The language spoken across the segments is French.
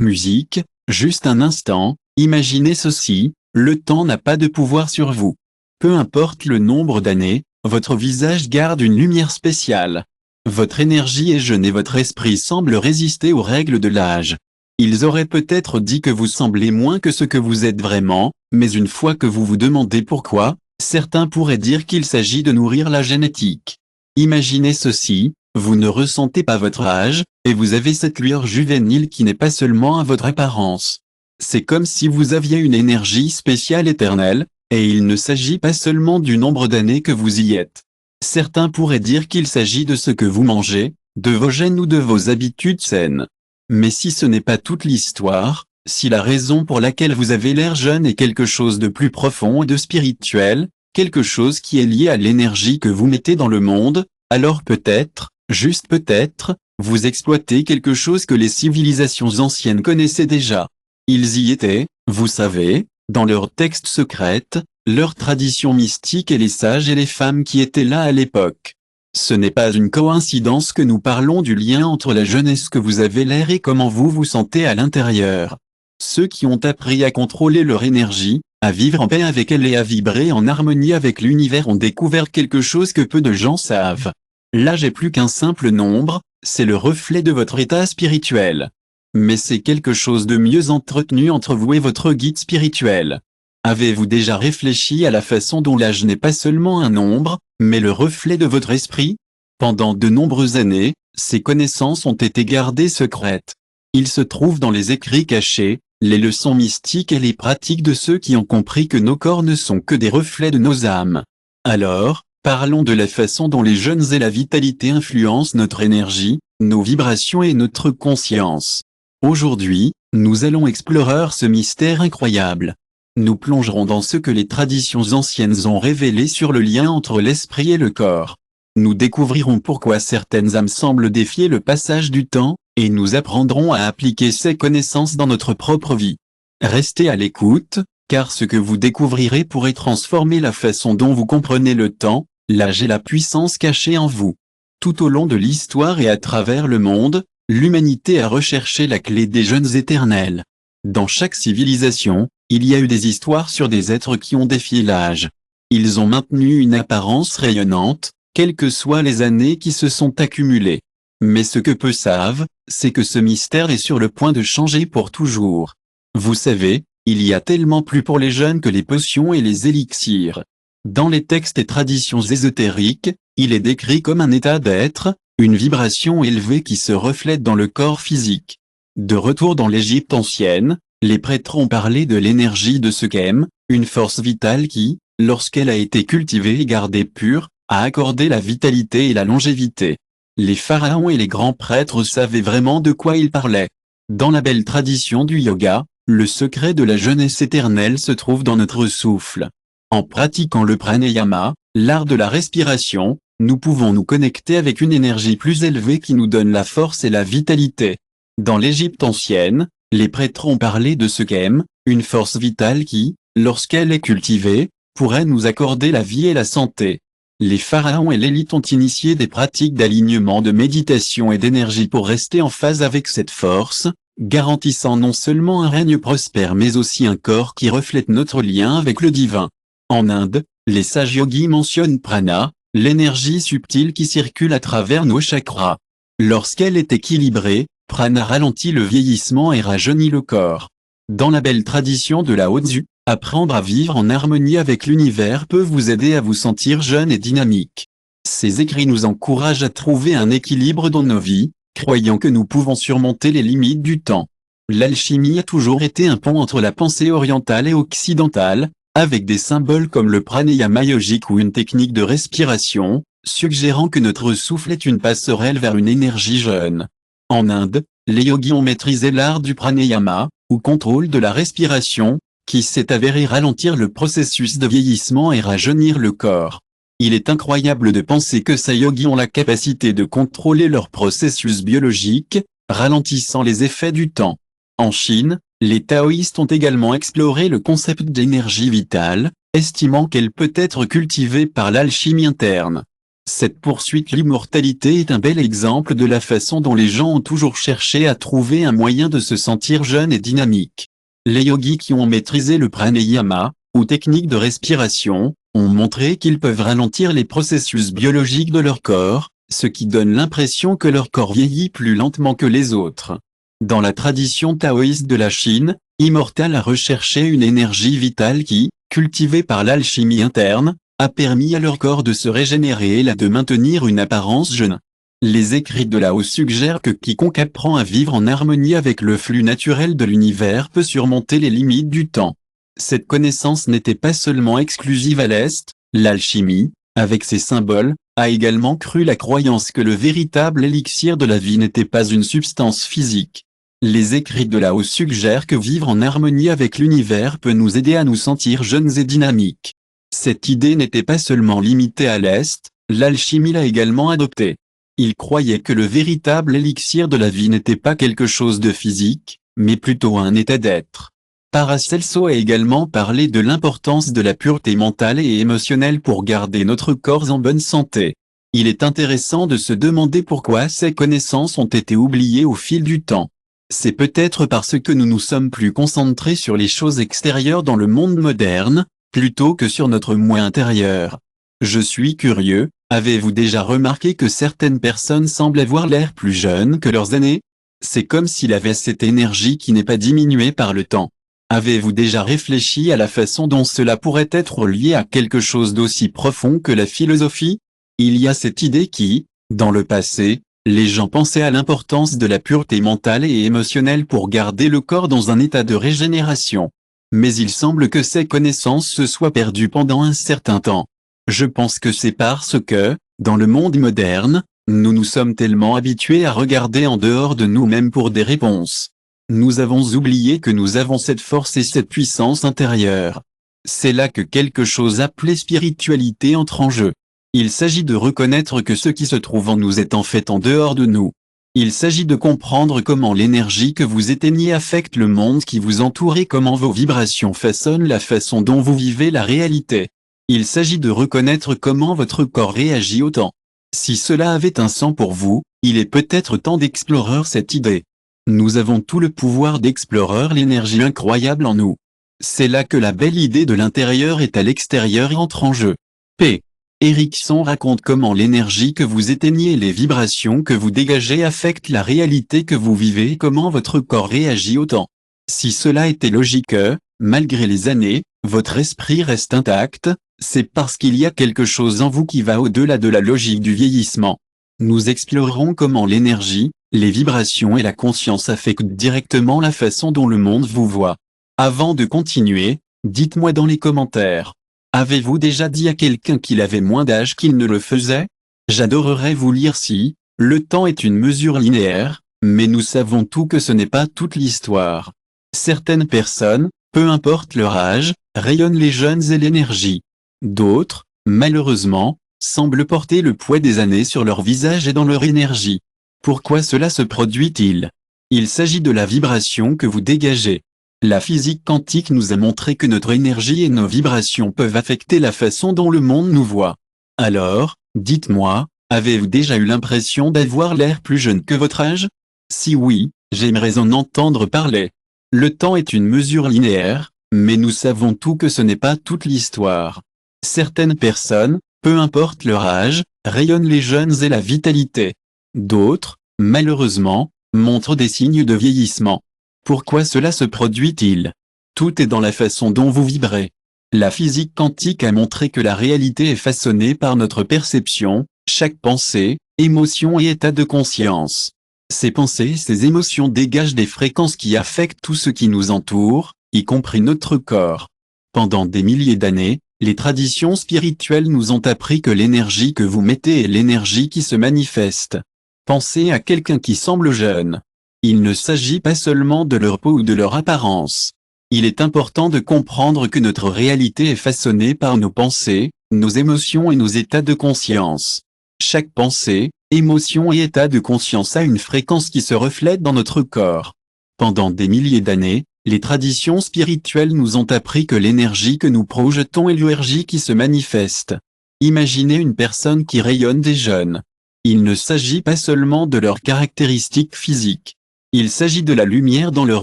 Musique, juste un instant, imaginez ceci, le temps n'a pas de pouvoir sur vous. Peu importe le nombre d'années, votre visage garde une lumière spéciale. Votre énergie est jeune et votre esprit semble résister aux règles de l'âge. Ils auraient peut-être dit que vous semblez moins que ce que vous êtes vraiment, mais une fois que vous vous demandez pourquoi, certains pourraient dire qu'il s'agit de nourrir la génétique. Imaginez ceci, vous ne ressentez pas votre âge, et vous avez cette lueur juvénile qui n'est pas seulement à votre apparence. C'est comme si vous aviez une énergie spéciale éternelle, et il ne s'agit pas seulement du nombre d'années que vous y êtes. Certains pourraient dire qu'il s'agit de ce que vous mangez, de vos gènes ou de vos habitudes saines. Mais si ce n'est pas toute l'histoire, si la raison pour laquelle vous avez l'air jeune est quelque chose de plus profond et de spirituel, quelque chose qui est lié à l'énergie que vous mettez dans le monde, alors peut-être, juste peut-être, vous exploitez quelque chose que les civilisations anciennes connaissaient déjà. Ils y étaient, vous savez, dans leurs textes secrètes, leurs traditions mystiques et les sages et les femmes qui étaient là à l'époque. Ce n'est pas une coïncidence que nous parlons du lien entre la jeunesse que vous avez l'air et comment vous vous sentez à l'intérieur. Ceux qui ont appris à contrôler leur énergie, à vivre en paix avec elle et à vibrer en harmonie avec l'univers ont découvert quelque chose que peu de gens savent. L'âge est plus qu'un simple nombre, c'est le reflet de votre état spirituel. Mais c'est quelque chose de mieux entretenu entre vous et votre guide spirituel. Avez-vous déjà réfléchi à la façon dont l'âge n'est pas seulement un nombre, mais le reflet de votre esprit? Pendant de nombreuses années, ces connaissances ont été gardées secrètes. Ils se trouvent dans les écrits cachés, les leçons mystiques et les pratiques de ceux qui ont compris que nos corps ne sont que des reflets de nos âmes. Alors, parlons de la façon dont les jeunes et la vitalité influencent notre énergie, nos vibrations et notre conscience. Aujourd'hui, nous allons explorer ce mystère incroyable. Nous plongerons dans ce que les traditions anciennes ont révélé sur le lien entre l'esprit et le corps. Nous découvrirons pourquoi certaines âmes semblent défier le passage du temps, et nous apprendrons à appliquer ces connaissances dans notre propre vie. Restez à l'écoute, car ce que vous découvrirez pourrait transformer la façon dont vous comprenez le temps, l'âge et la puissance cachée en vous. Tout au long de l'histoire et à travers le monde, l'humanité a recherché la clé des jeunes éternels. Dans chaque civilisation, il y a eu des histoires sur des êtres qui ont défié l'âge. Ils ont maintenu une apparence rayonnante, quelles que soient les années qui se sont accumulées. Mais ce que peu savent, c'est que ce mystère est sur le point de changer pour toujours. Vous savez, il y a tellement plus pour les jeunes que les potions et les élixirs. Dans les textes et traditions ésotériques, il est décrit comme un état d'être, une vibration élevée qui se reflète dans le corps physique. De retour dans l'Égypte ancienne, les prêtres ont parlé de l'énergie de Sekhem, une force vitale qui, lorsqu'elle a été cultivée et gardée pure, a accordé la vitalité et la longévité. Les pharaons et les grands prêtres savaient vraiment de quoi ils parlaient. Dans la belle tradition du yoga, le secret de la jeunesse éternelle se trouve dans notre souffle. En pratiquant le pranayama, l'art de la respiration, nous pouvons nous connecter avec une énergie plus élevée qui nous donne la force et la vitalité. Dans l'Égypte ancienne, les prêtres ont parlé de Sekhem, une force vitale qui, lorsqu'elle est cultivée, pourrait nous accorder la vie et la santé. Les pharaons et l'élite ont initié des pratiques d'alignement de méditation et d'énergie pour rester en phase avec cette force, garantissant non seulement un règne prospère mais aussi un corps qui reflète notre lien avec le divin. En Inde, les sages yogis mentionnent prana, l'énergie subtile qui circule à travers nos chakras. Lorsqu'elle est équilibrée, prana ralentit le vieillissement et rajeunit le corps. Dans la belle tradition de Lao Tzu, apprendre à vivre en harmonie avec l'univers peut vous aider à vous sentir jeune et dynamique. Ces écrits nous encouragent à trouver un équilibre dans nos vies, croyant que nous pouvons surmonter les limites du temps. L'alchimie a toujours été un pont entre la pensée orientale et occidentale, avec des symboles comme le pranayama yogique ou une technique de respiration, suggérant que notre souffle est une passerelle vers une énergie jeune. En Inde, les yogis ont maîtrisé l'art du pranayama, ou contrôle de la respiration, qui s'est avéré ralentir le processus de vieillissement et rajeunir le corps. Il est incroyable de penser que ces yogis ont la capacité de contrôler leur processus biologique, ralentissant les effets du temps. En Chine, les taoïstes ont également exploré le concept d'énergie vitale, estimant qu'elle peut être cultivée par l'alchimie interne. Cette poursuite de l'immortalité est un bel exemple de la façon dont les gens ont toujours cherché à trouver un moyen de se sentir jeune et dynamique. Les yogis qui ont maîtrisé le pranayama, ou technique de respiration, ont montré qu'ils peuvent ralentir les processus biologiques de leur corps, ce qui donne l'impression que leur corps vieillit plus lentement que les autres. Dans la tradition taoïste de la Chine, Immortal a recherché une énergie vitale qui, cultivée par l'alchimie interne, a permis à leur corps de se régénérer et de maintenir une apparence jeune. Les écrits de Lao suggèrent que quiconque apprend à vivre en harmonie avec le flux naturel de l'univers peut surmonter les limites du temps. Cette connaissance n'était pas seulement exclusive à l'Est, l'alchimie, avec ses symboles, a également cru la croyance que le véritable élixir de la vie n'était pas une substance physique. Les écrits de Lao suggèrent que vivre en harmonie avec l'univers peut nous aider à nous sentir jeunes et dynamiques. Cette idée n'était pas seulement limitée à l'Est, l'alchimie l'a également adoptée. Ils croyaient que le véritable élixir de la vie n'était pas quelque chose de physique, mais plutôt un état d'être. Paracelso a également parlé de l'importance de la pureté mentale et émotionnelle pour garder notre corps en bonne santé. Il est intéressant de se demander pourquoi ces connaissances ont été oubliées au fil du temps. C'est peut-être parce que nous nous sommes plus concentrés sur les choses extérieures dans le monde moderne, plutôt que sur notre moi intérieur. Je suis curieux, avez-vous déjà remarqué que certaines personnes semblent avoir l'air plus jeunes que leurs années? C'est comme s'il avait cette énergie qui n'est pas diminuée par le temps. Avez-vous déjà réfléchi à la façon dont cela pourrait être lié à quelque chose d'aussi profond que la philosophie? Il y a cette idée qui, dans le passé, les gens pensaient à l'importance de la pureté mentale et émotionnelle pour garder le corps dans un état de régénération. Mais il semble que ces connaissances se soient perdues pendant un certain temps. Je pense que c'est parce que, dans le monde moderne, nous nous sommes tellement habitués à regarder en dehors de nous-mêmes pour des réponses. Nous avons oublié que nous avons cette force et cette puissance intérieure. C'est là que quelque chose appelé spiritualité entre en jeu. Il s'agit de reconnaître que ce qui se trouve en nous est en fait en dehors de nous. Il s'agit de comprendre comment l'énergie que vous éteignez affecte le monde qui vous entoure et comment vos vibrations façonnent la façon dont vous vivez la réalité. Il s'agit de reconnaître comment votre corps réagit au temps. Si cela avait un sens pour vous, il est peut-être temps d'explorer cette idée. Nous avons tout le pouvoir d'explorer l'énergie incroyable en nous. C'est là que la belle idée de l'intérieur est à l'extérieur et entre en jeu. P. Erickson raconte comment l'énergie que vous éteignez et les vibrations que vous dégagez affectent la réalité que vous vivez et comment votre corps réagit au temps. Si cela était logique, malgré les années, votre esprit reste intact, c'est parce qu'il y a quelque chose en vous qui va au-delà de la logique du vieillissement. Nous explorerons comment l'énergie, les vibrations et la conscience affectent directement la façon dont le monde vous voit. Avant de continuer, dites-moi dans les commentaires. Avez-vous déjà dit à quelqu'un qu'il avait moins d'âge qu'il ne le faisait? J'adorerais vous lire si, le temps est une mesure linéaire, mais nous savons tout que ce n'est pas toute l'histoire. Certaines personnes, peu importe leur âge, rayonnent les jeunes et l'énergie. D'autres, malheureusement, semblent porter le poids des années sur leur visage et dans leur énergie. Pourquoi cela se produit-il? Il s'agit de la vibration que vous dégagez. La physique quantique nous a montré que notre énergie et nos vibrations peuvent affecter la façon dont le monde nous voit. Alors, dites-moi, avez-vous déjà eu l'impression d'avoir l'air plus jeune que votre âge? Si oui, j'aimerais en entendre parler. Le temps est une mesure linéaire, mais nous savons tout que ce n'est pas toute l'histoire. Certaines personnes, peu importe leur âge, rayonnent les jeunes et la vitalité. D'autres, malheureusement, montrent des signes de vieillissement. Pourquoi cela se produit-il? Tout est dans la façon dont vous vibrez. La physique quantique a montré que la réalité est façonnée par notre perception, chaque pensée, émotion et état de conscience. Ces pensées et ces émotions dégagent des fréquences qui affectent tout ce qui nous entoure, y compris notre corps. Pendant des milliers d'années, les traditions spirituelles nous ont appris que l'énergie que vous mettez est l'énergie qui se manifeste. Pensez à quelqu'un qui semble jeune. Il ne s'agit pas seulement de leur peau ou de leur apparence. Il est important de comprendre que notre réalité est façonnée par nos pensées, nos émotions et nos états de conscience. Chaque pensée, émotion et état de conscience a une fréquence qui se reflète dans notre corps. Pendant des milliers d'années, les traditions spirituelles nous ont appris que l'énergie que nous projetons est l'énergie qui se manifeste. Imaginez une personne qui rayonne des jeunes. Il ne s'agit pas seulement de leurs caractéristiques physiques. Il s'agit de la lumière dans leur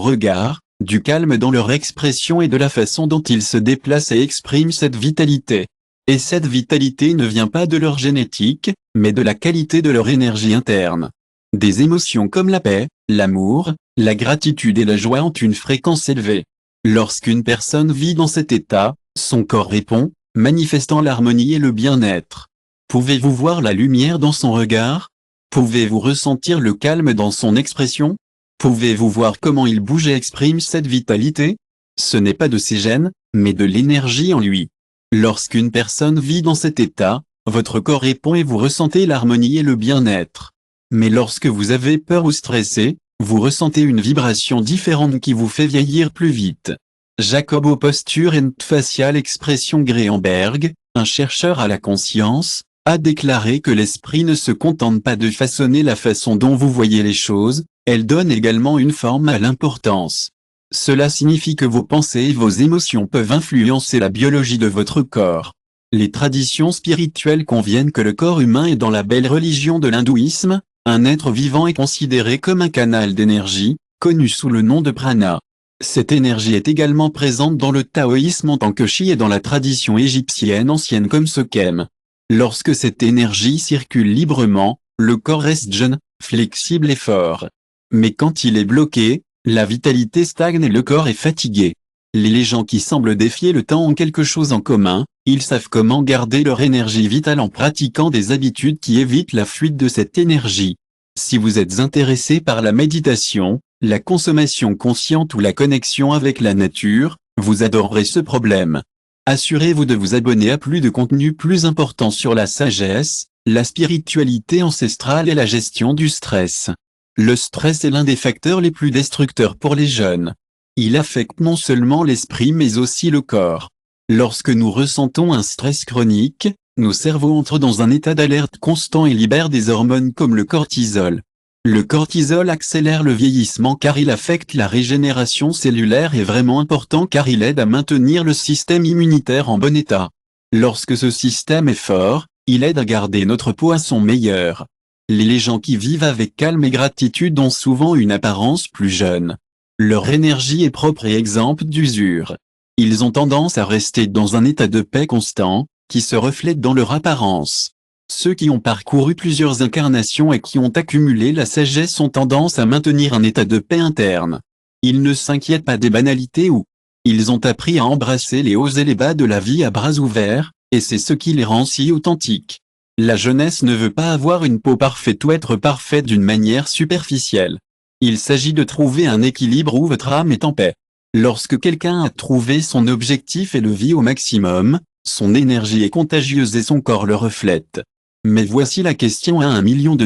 regard, du calme dans leur expression et de la façon dont ils se déplacent et expriment cette vitalité. Et cette vitalité ne vient pas de leur génétique, mais de la qualité de leur énergie interne. Des émotions comme la paix, l'amour, la gratitude et la joie ont une fréquence élevée. Lorsqu'une personne vit dans cet état, son corps répond, manifestant l'harmonie et le bien-être. Pouvez-vous voir la lumière dans son regard? Pouvez-vous ressentir le calme dans son expression? Pouvez-vous voir comment il bouge et exprime cette vitalité? Ce n'est pas de ses gènes, mais de l'énergie en lui. Lorsqu'une personne vit dans cet état, votre corps répond et vous ressentez l'harmonie et le bien-être. Mais lorsque vous avez peur ou stressé, vous ressentez une vibration différente qui vous fait vieillir plus vite. Jacobo Posture and Facial Expression Greenberg, un chercheur à la conscience, a déclaré que l'esprit ne se contente pas de façonner la façon dont vous voyez les choses, elle donne également une forme à l'importance. Cela signifie que vos pensées et vos émotions peuvent influencer la biologie de votre corps. Les traditions spirituelles conviennent que le corps humain est dans la belle religion de l'hindouisme, un être vivant est considéré comme un canal d'énergie, connu sous le nom de prana. Cette énergie est également présente dans le taoïsme en tant que chi et dans la tradition égyptienne ancienne comme Sekem. Lorsque cette énergie circule librement, le corps reste jeune, flexible et fort. Mais quand il est bloqué, la vitalité stagne et le corps est fatigué. Les gens qui semblent défier le temps ont quelque chose en commun, ils savent comment garder leur énergie vitale en pratiquant des habitudes qui évitent la fuite de cette énergie. Si vous êtes intéressé par la méditation, la consommation consciente ou la connexion avec la nature, vous adorerez ce problème. Assurez-vous de vous abonner à plus de contenus plus importants sur la sagesse, la spiritualité ancestrale et la gestion du stress. Le stress est l'un des facteurs les plus destructeurs pour les jeunes. Il affecte non seulement l'esprit mais aussi le corps. Lorsque nous ressentons un stress chronique, nos cerveaux entrent dans un état d'alerte constant et libèrent des hormones comme le cortisol. Le cortisol accélère le vieillissement car il affecte la régénération cellulaire et est vraiment important car il aide à maintenir le système immunitaire en bon état. Lorsque ce système est fort, il aide à garder notre peau à son meilleur. Les gens qui vivent avec calme et gratitude ont souvent une apparence plus jeune. Leur énergie est propre et exempte d'usure. Ils ont tendance à rester dans un état de paix constant, qui se reflète dans leur apparence. Ceux qui ont parcouru plusieurs incarnations et qui ont accumulé la sagesse ont tendance à maintenir un état de paix interne. Ils ne s'inquiètent pas des banalités ou ils ont appris à embrasser les hauts et les bas de la vie à bras ouverts, et c'est ce qui les rend si authentiques. La jeunesse ne veut pas avoir une peau parfaite ou être parfaite d'une manière superficielle. Il s'agit de trouver un équilibre où votre âme est en paix. Lorsque quelqu'un a trouvé son objectif et le vit au maximum, son énergie est contagieuse et son corps le reflète. Mais voici la question à $1 million.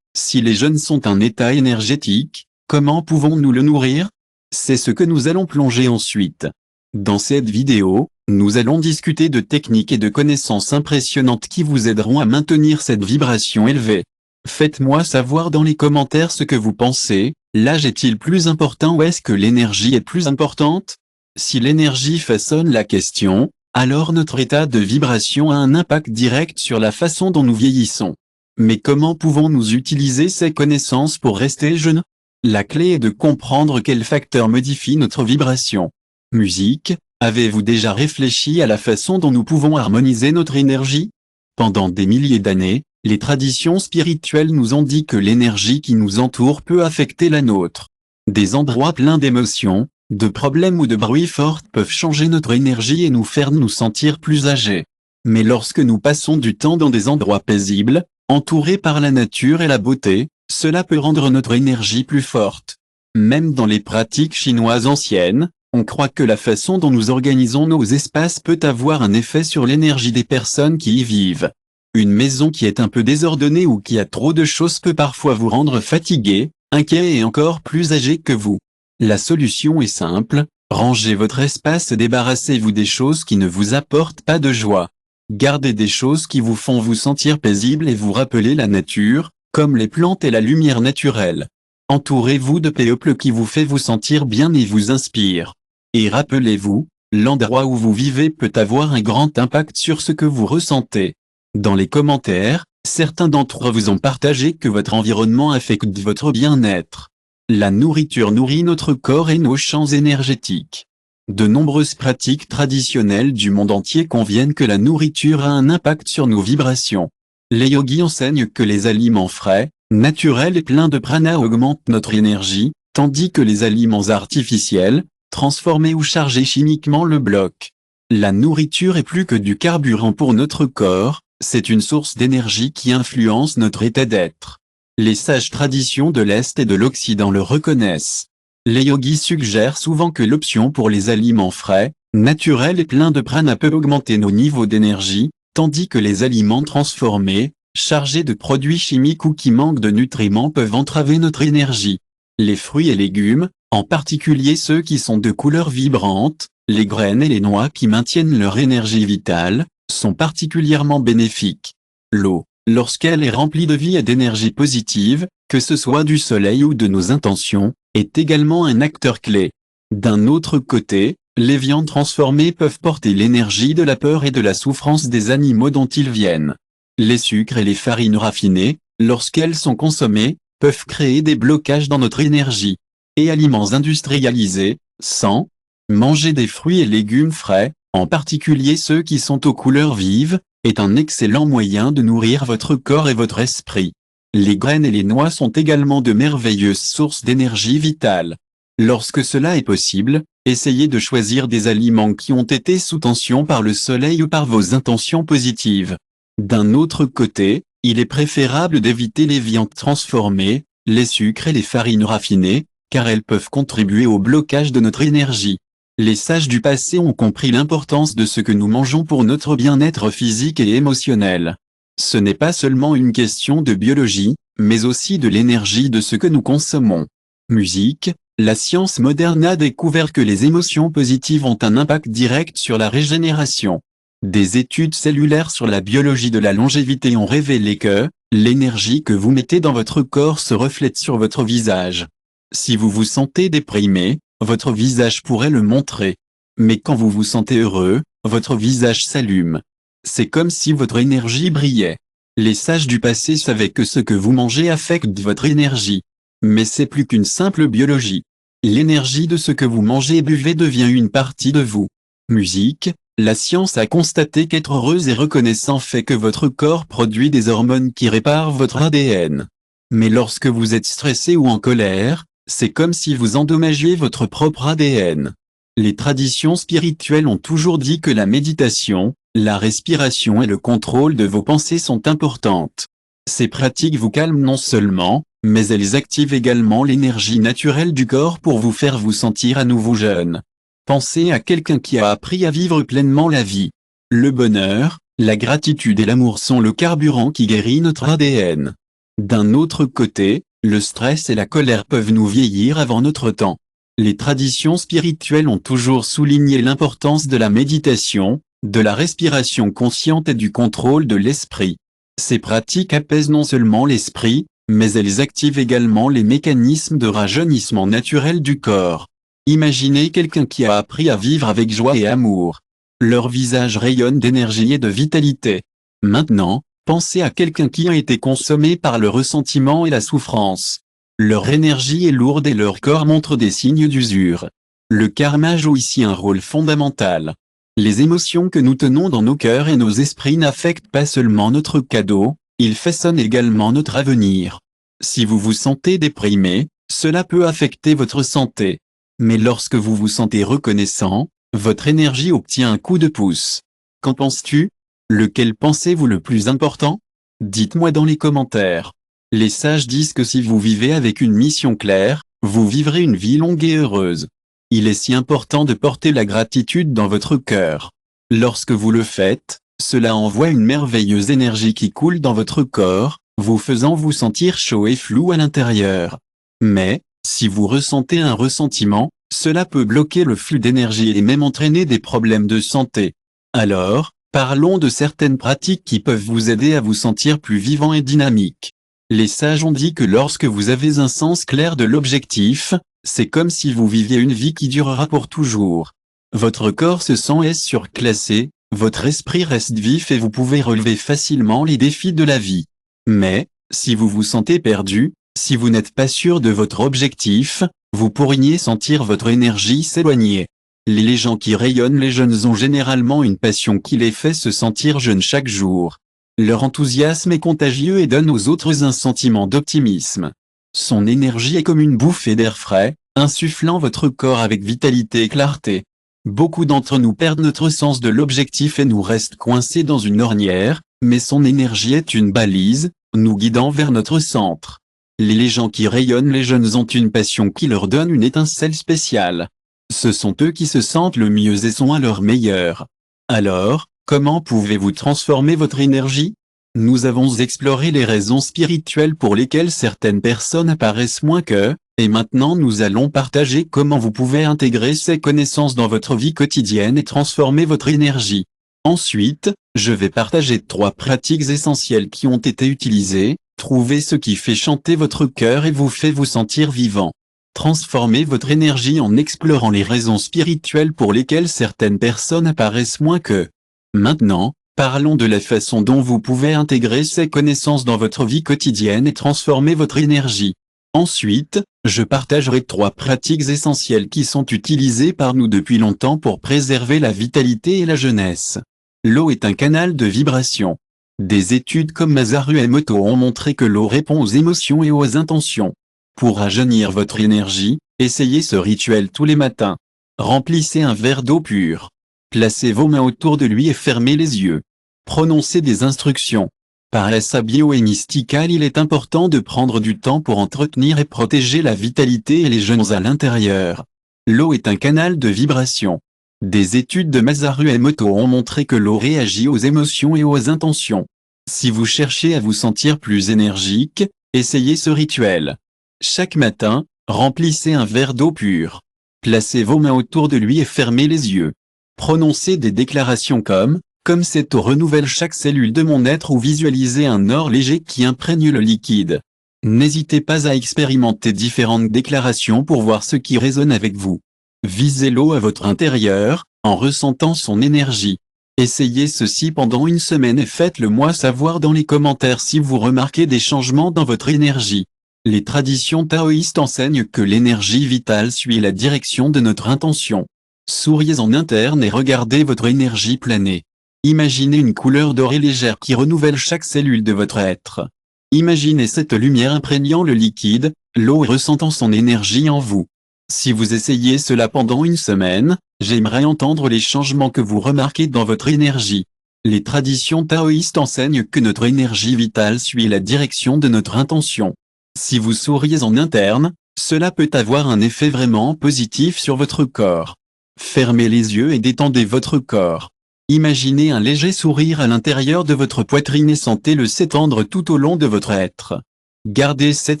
Si les jeunes sont un état énergétique, comment pouvons-nous le nourrir? C'est ce que nous allons plonger ensuite. Dans cette vidéo, nous allons discuter de techniques et de connaissances impressionnantes qui vous aideront à maintenir cette vibration élevée. Faites-moi savoir dans les commentaires ce que vous pensez, l'âge est-il plus important ou est-ce que l'énergie est plus importante? Si l'énergie façonne la question, alors notre état de vibration a un impact direct sur la façon dont nous vieillissons. Mais comment pouvons-nous utiliser ces connaissances pour rester jeunes? La clé est de comprendre quels facteurs modifient notre vibration. Musique, avez-vous déjà réfléchi à la façon dont nous pouvons harmoniser notre énergie? Pendant des milliers d'années, les traditions spirituelles nous ont dit que l'énergie qui nous entoure peut affecter la nôtre. Des endroits pleins d'émotions, de problèmes ou de bruits forts peuvent changer notre énergie et nous faire nous sentir plus âgés. Mais lorsque nous passons du temps dans des endroits paisibles, entourés par la nature et la beauté, cela peut rendre notre énergie plus forte. Même dans les pratiques chinoises anciennes, on croit que la façon dont nous organisons nos espaces peut avoir un effet sur l'énergie des personnes qui y vivent. Une maison qui est un peu désordonnée ou qui a trop de choses peut parfois vous rendre fatigué, inquiet et encore plus âgé que vous. La solution est simple, rangez votre espace et débarrassez-vous des choses qui ne vous apportent pas de joie. Gardez des choses qui vous font vous sentir paisible et vous rappeler la nature, comme les plantes et la lumière naturelle. Entourez-vous de peuple qui vous fait vous sentir bien et vous inspire. Et rappelez-vous, L'endroit où vous vivez peut avoir un grand impact sur ce que vous ressentez. Dans les commentaires, certains d'entre vous ont partagé que votre environnement affecte votre bien-être. La nourriture nourrit notre corps et nos champs énergétiques. De nombreuses pratiques traditionnelles du monde entier conviennent que la nourriture a un impact sur nos vibrations. Les yogis enseignent que les aliments frais, naturels et pleins de prana augmentent notre énergie, tandis que les aliments artificiels, transformés ou chargés chimiquement le bloquent. La nourriture est plus que du carburant pour notre corps, c'est une source d'énergie qui influence notre état d'être. Les sages traditions de l'Est et de l'Occident le reconnaissent. Les yogis suggèrent souvent que l'option pour les aliments frais, naturels et pleins de prana peut augmenter nos niveaux d'énergie, tandis que les aliments transformés, chargés de produits chimiques ou qui manquent de nutriments peuvent entraver notre énergie. Les fruits et légumes, en particulier ceux qui sont de couleur vibrante, les graines et les noix qui maintiennent leur énergie vitale, sont particulièrement bénéfiques. L'eau, lorsqu'elle est remplie de vie et d'énergie positive, que ce soit du soleil ou de nos intentions, est également un acteur clé. D'un autre côté, les viandes transformées peuvent porter l'énergie de la peur et de la souffrance des animaux dont ils viennent. Les sucres et les farines raffinées, lorsqu'elles sont consommées, peuvent créer des blocages dans notre énergie. Et aliments industrialisés, sans manger des fruits et légumes frais, en particulier ceux qui sont aux couleurs vives, est un excellent moyen de nourrir votre corps et votre esprit. Les graines et les noix sont également de merveilleuses sources d'énergie vitale. Lorsque cela est possible, essayez de choisir des aliments qui ont été sous tension par le soleil ou par vos intentions positives. D'un autre côté, il est préférable d'éviter les viandes transformées, les sucres et les farines raffinées, car elles peuvent contribuer au blocage de notre énergie. Les sages du passé ont compris l'importance de ce que nous mangeons pour notre bien-être physique et émotionnel. Ce n'est pas seulement une question de biologie, mais aussi de l'énergie de ce que nous consommons. Musique, la science moderne a découvert que les émotions positives ont un impact direct sur la régénération. Des études cellulaires sur la biologie de la longévité ont révélé que l'énergie que vous mettez dans votre corps se reflète sur votre visage. Si vous vous sentez déprimé, votre visage pourrait le montrer. Mais quand vous vous sentez heureux, votre visage s'allume. C'est comme si votre énergie brillait. Les sages du passé savaient que ce que vous mangez affecte votre énergie. Mais c'est plus qu'une simple biologie. L'énergie de ce que vous mangez et buvez devient une partie de vous. Musique, la science a constaté qu'être heureux et reconnaissant fait que votre corps produit des hormones qui réparent votre ADN. Mais lorsque vous êtes stressé ou en colère, c'est comme si vous endommagiez votre propre ADN. Les traditions spirituelles ont toujours dit que la méditation, la respiration et le contrôle de vos pensées sont importantes. Ces pratiques vous calment non seulement, mais elles activent également l'énergie naturelle du corps pour vous faire vous sentir à nouveau jeune. Pensez à quelqu'un qui a appris à vivre pleinement la vie. Le bonheur, la gratitude et l'amour sont le carburant qui guérit notre ADN. D'un autre côté, le stress et la colère peuvent nous vieillir avant notre temps. Les traditions spirituelles ont toujours souligné l'importance de la méditation, de la respiration consciente et du contrôle de l'esprit. Ces pratiques apaisent non seulement l'esprit, mais elles activent également les mécanismes de rajeunissement naturel du corps. Imaginez quelqu'un qui a appris à vivre avec joie et amour. Leur visage rayonne d'énergie et de vitalité. Maintenant, pensez à quelqu'un qui a été consommé par le ressentiment et la souffrance. Leur énergie est lourde et leur corps montre des signes d'usure. Le karma joue ici un rôle fondamental. Les émotions que nous tenons dans nos cœurs et nos esprits n'affectent pas seulement notre cadeau, ils façonnent également notre avenir. Si vous vous sentez déprimé, cela peut affecter votre santé. Mais lorsque vous vous sentez reconnaissant, votre énergie obtient un coup de pouce. Qu'en penses-tu? Lequel pensez-vous le plus important? Dites-moi dans les commentaires. Les sages disent que si vous vivez avec une mission claire, vous vivrez une vie longue et heureuse. Il est si important de porter la gratitude dans votre cœur. Lorsque vous le faites, cela envoie une merveilleuse énergie qui coule dans votre corps, vous faisant vous sentir chaud et flou à l'intérieur. Mais, si vous ressentez un ressentiment, cela peut bloquer le flux d'énergie et même entraîner des problèmes de santé. Alors, parlons de certaines pratiques qui peuvent vous aider à vous sentir plus vivant et dynamique. Les sages ont dit que lorsque vous avez un sens clair de l'objectif, c'est comme si vous viviez une vie qui durera pour toujours. Votre corps se sent surclassé, votre esprit reste vif et vous pouvez relever facilement les défis de la vie. Mais, si vous vous sentez perdu, si vous n'êtes pas sûr de votre objectif, vous pourriez sentir votre énergie s'éloigner. Les gens qui rayonnent les jeunes ont généralement une passion qui les fait se sentir jeunes chaque jour. Leur enthousiasme est contagieux et donne aux autres un sentiment d'optimisme. Son énergie est comme une bouffée d'air frais, insufflant votre corps avec vitalité et clarté. Beaucoup d'entre nous perdent notre sens de l'objectif et nous restent coincés dans une ornière, mais son énergie est une balise, nous guidant vers notre centre. Les gens qui rayonnent les jeunes ont une passion qui leur donne une étincelle spéciale. Ce sont eux qui se sentent le mieux et sont à leur meilleur. Alors, comment pouvez-vous transformer votre énergie? Nous avons exploré les raisons spirituelles pour lesquelles certaines personnes apparaissent moins que, et maintenant nous allons partager comment vous pouvez intégrer ces connaissances dans votre vie quotidienne et transformer votre énergie. Ensuite, je vais partager 3 pratiques essentielles qui ont été utilisées. Trouvez ce qui fait chanter votre cœur et vous fait vous sentir vivant. Transformez votre énergie en explorant les raisons spirituelles pour lesquelles certaines personnes apparaissent moins que. Maintenant, parlons de la façon dont vous pouvez intégrer ces connaissances dans votre vie quotidienne et transformer votre énergie. Ensuite, je partagerai 3 pratiques essentielles qui sont utilisées par nous depuis longtemps pour préserver la vitalité et la jeunesse. L'eau est un canal de vibration. Des études comme Masaru Emoto ont montré que l'eau répond aux émotions et aux intentions. Pour rajeunir votre énergie, essayez ce rituel tous les matins. Remplissez un verre d'eau pure. Placez vos mains autour de lui et fermez les yeux. Prononcez des instructions. Par sa bio et mystical, il est important de prendre du temps pour entretenir et protéger la vitalité et les jeunes à l'intérieur. L'eau est un canal de vibration. Des études de Masaru Emoto ont montré que l'eau réagit aux émotions et aux intentions. Si vous cherchez à vous sentir plus énergique, essayez ce rituel. Chaque matin, remplissez un verre d'eau pure. Placez vos mains autour de lui et fermez les yeux. Prononcez des déclarations comme cette eau renouvelle chaque cellule de mon être ou visualisez un or léger qui imprègne le liquide. N'hésitez pas à expérimenter différentes déclarations pour voir ce qui résonne avec vous. Visez l'eau à votre intérieur, en ressentant son énergie. Essayez ceci pendant une semaine et faites-le moi savoir dans les commentaires si vous remarquez des changements dans votre énergie. Les traditions taoïstes enseignent que l'énergie vitale suit la direction de notre intention. Souriez en interne et regardez votre énergie planer. Imaginez une couleur dorée légère qui renouvelle chaque cellule de votre être. Imaginez cette lumière imprégnant le liquide, l'eau et ressentant son énergie en vous. Si vous essayez cela pendant une semaine, j'aimerais entendre les changements que vous remarquez dans votre énergie. Les traditions taoïstes enseignent que notre énergie vitale suit la direction de notre intention. Si vous souriez en interne, cela peut avoir un effet vraiment positif sur votre corps. Fermez les yeux et détendez votre corps. Imaginez un léger sourire à l'intérieur de votre poitrine et sentez-le s'étendre tout au long de votre être. Gardez cette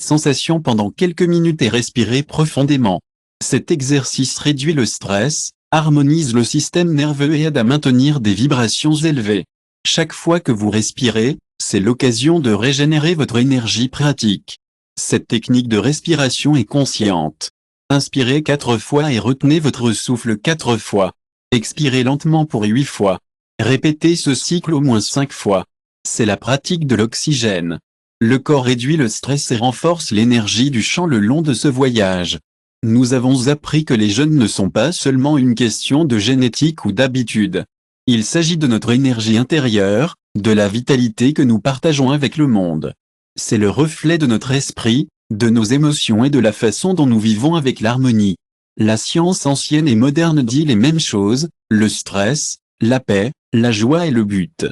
sensation pendant quelques minutes et respirez profondément. Cet exercice réduit le stress, harmonise le système nerveux et aide à maintenir des vibrations élevées. Chaque fois que vous respirez, c'est l'occasion de régénérer votre énergie pratique. Cette technique de respiration est consciente. Inspirez 4 fois et retenez votre souffle 4 fois. Expirez lentement pour 8 fois. Répétez ce cycle au moins 5 fois. C'est la pratique de l'oxygène. Le corps réduit le stress et renforce l'énergie du champ le long de ce voyage. Nous avons appris que les jeunes ne sont pas seulement une question de génétique ou d'habitude. Il s'agit de notre énergie intérieure, de la vitalité que nous partageons avec le monde. C'est le reflet de notre esprit, de nos émotions et de la façon dont nous vivons avec l'harmonie. La science ancienne et moderne dit les mêmes choses, le stress, la paix, la joie et le but.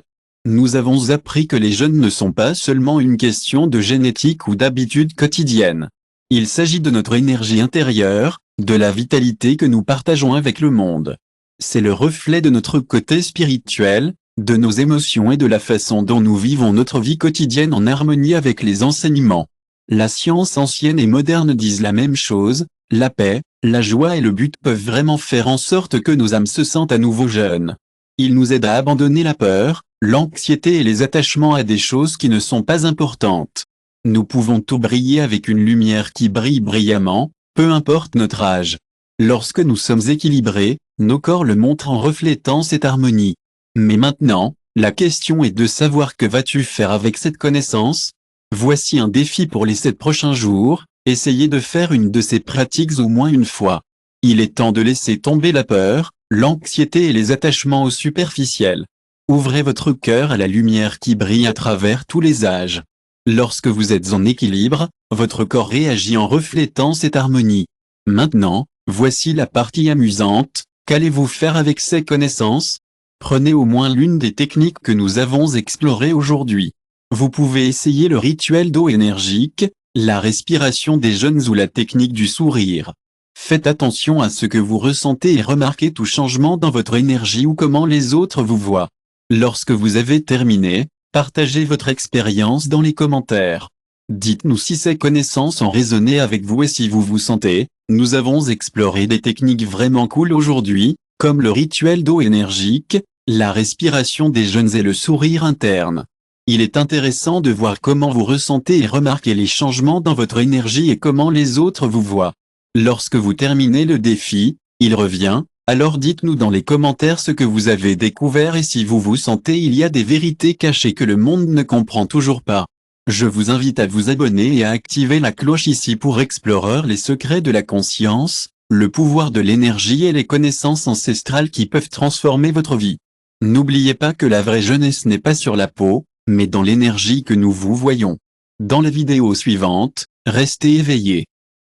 Nous avons appris que les jeunes ne sont pas seulement une question de génétique ou d'habitude quotidienne. Il s'agit de notre énergie intérieure, de la vitalité que nous partageons avec le monde. C'est le reflet de notre côté spirituel, de nos émotions et de la façon dont nous vivons notre vie quotidienne en harmonie avec les enseignements. La science ancienne et moderne disent la même chose, la paix, la joie et le but peuvent vraiment faire en sorte que nos âmes se sentent à nouveau jeunes. Ils nous aident à abandonner la peur, l'anxiété et les attachements à des choses qui ne sont pas importantes. Nous pouvons tout briller avec une lumière qui brille brillamment, peu importe notre âge. Lorsque nous sommes équilibrés, Nos corps le montrent en reflétant cette harmonie. Mais maintenant, la question est de savoir que vas-tu faire avec cette connaissance? Voici un défi pour les 7 prochains jours, essayez de faire une de ces pratiques au moins une fois. Il est temps de laisser tomber la peur, l'anxiété et les attachements au superficiel. Ouvrez votre cœur à la lumière qui brille à travers tous les âges. Lorsque vous êtes en équilibre, votre corps réagit en reflétant cette harmonie. Maintenant, voici la partie amusante, qu'allez-vous faire avec ces connaissances? Prenez au moins l'une des techniques que nous avons explorées aujourd'hui. Vous pouvez essayer le rituel d'eau énergique, la respiration des jeunes ou la technique du sourire. Faites attention à ce que vous ressentez et remarquez tout changement dans votre énergie ou comment les autres vous voient. Lorsque vous avez terminé, partagez votre expérience dans les commentaires. Dites-nous si ces connaissances ont résonné avec vous et si vous vous sentez. Nous avons exploré des techniques vraiment cool aujourd'hui, comme le rituel d'eau énergique, la respiration des jeunes et le sourire interne. Il est intéressant de voir comment vous ressentez et remarquez les changements dans votre énergie et comment les autres vous voient. Lorsque vous terminez le défi, il revient, alors dites-nous dans les commentaires ce que vous avez découvert et si vous vous sentez il y a des vérités cachées que le monde ne comprend toujours pas. Je vous invite à vous abonner et à activer la cloche ici pour explorer les secrets de la conscience, le pouvoir de l'énergie et les connaissances ancestrales qui peuvent transformer votre vie. N'oubliez pas que la vraie jeunesse n'est pas sur la peau, mais dans l'énergie que nous vous voyons. Dans la vidéo suivante, restez éveillés.